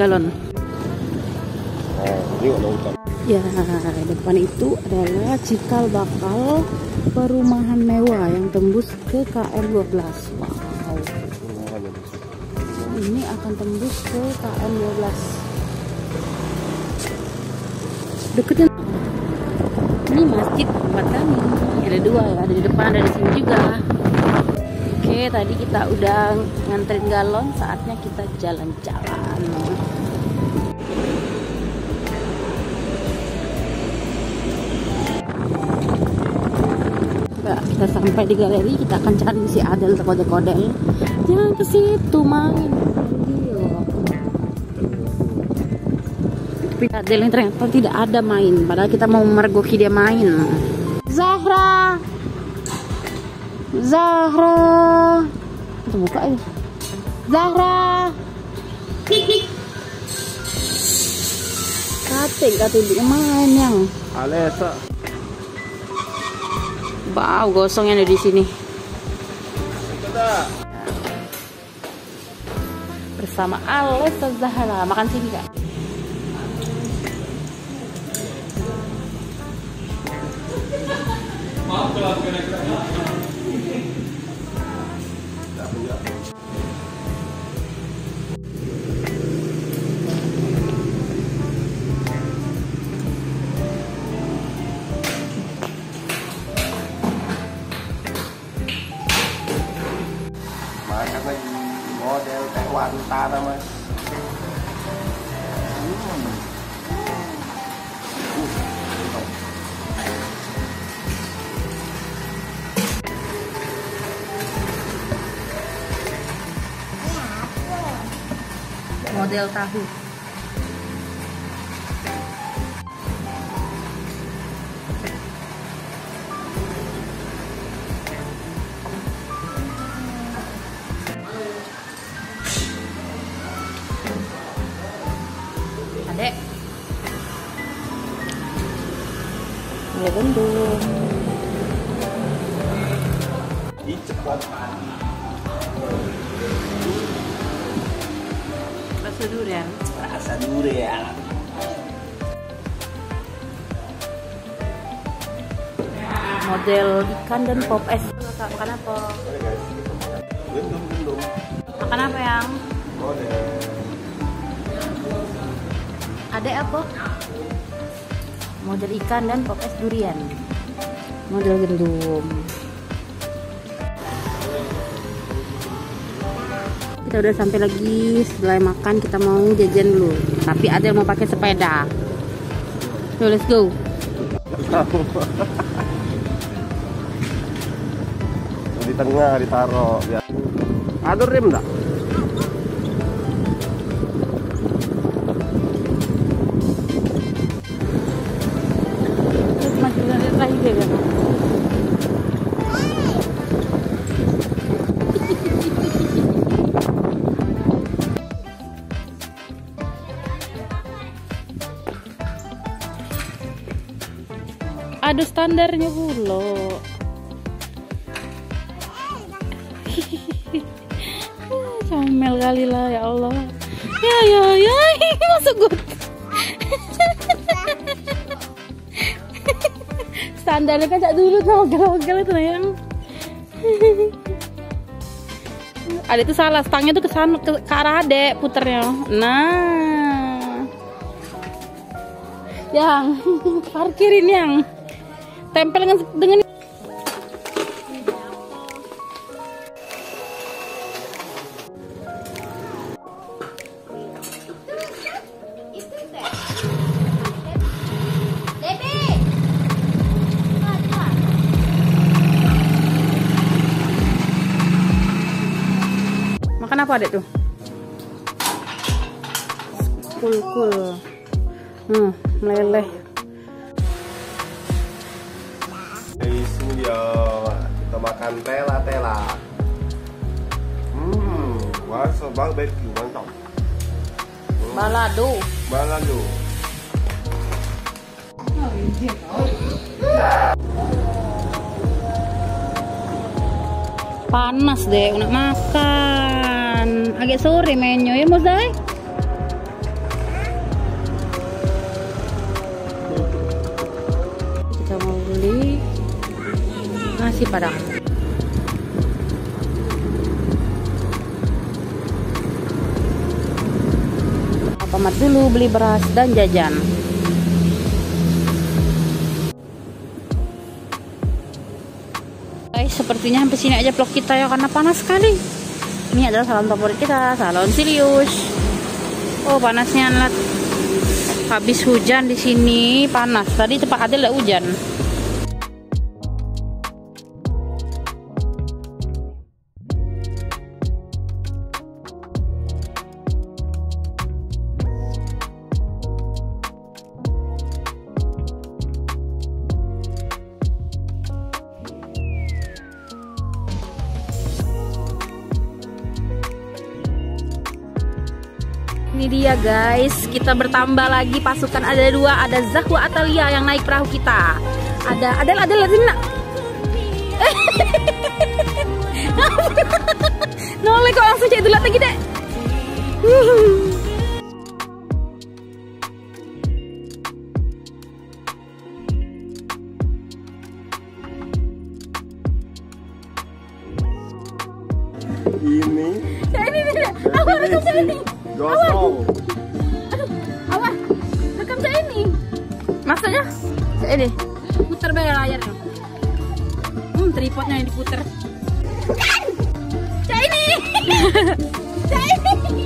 galon. Oh, ini nggak mau hutan. Ya, depan itu adalah cikal bakal perumahan mewah yang tembus ke KM 12. Wow. Ini akan tembus ke KM 12. Deketnya. Ini masjid tempat kami. Ada dua ya, ada di depan, ada di sini juga. Oke, tadi kita udah nganterin galon, saatnya kita jalan-jalan. Kita sampai di galeri, kita akan cari si Adel terkode-kodel. Jangan ke situ main. Tapi Adel yang ternyata tidak ada main, padahal kita mau mergoki dia main. Zahra, kita buka ya. Zahra, kate dia main yang. Alesa. Wow, gosong yang ada di sini. Bersama Alesa Zahra, makan sini kak. Makan lagi model kayak wanita mas. Model tahu. Adek. Ya bendung. Ih, cepat. Rasa durian. Rasa durian. Model ikan dan pop es. Makan apa? Gendong. Makan apa yang? Model. Adek apa? Model ikan dan pop es durian. Model gendum. Kita udah sampai lagi. Setelah makan kita mau jajan dulu. Tapi Adel mau pakai sepeda. So let's go. Di tengah ditaruh biar. Ada rem enggak? Masih ada lagi kan? Ada standarnya pula. Comel kali lah ya Allah. Ya, masuk gue. Standarnya kan cak dulu tuh ogel-ogel itu yang. Ada itu salah, stangnya tuh ke sana ke arah adek puternya. Nah. Yang parkirin yang. Tempel dengan makan apa adek tuh? Kul. Meleleh. Ini dia kita makan tela. Wah, barbecue mantap. Balado. Panas deh, nak makan. Agak sore menyo ya, Mozai. Nasi Padang. Alfamart dulu beli beras dan jajan. Guys, sepertinya sampai sini aja vlog kita ya karena panas sekali. Ini adalah salon favorit kita, Salon Silius. Oh, panasnya Nat. Habis hujan di sini panas. Tadi tempat Adel ada hujan. Ini dia guys, kita bertambah lagi pasukan, ada 2, ada Zahwa Atalia yang naik perahu kita. Ada Adel sini nak. Noleh kok langsung cek dulu lagi dek. Ini. Awal rekam saya ini. Gosong. Aduh, awal rekam saya ini. Maksudnya saya ini putar bayar layarnya. Tripodnya yang diputar. Saya ini. Saya ini.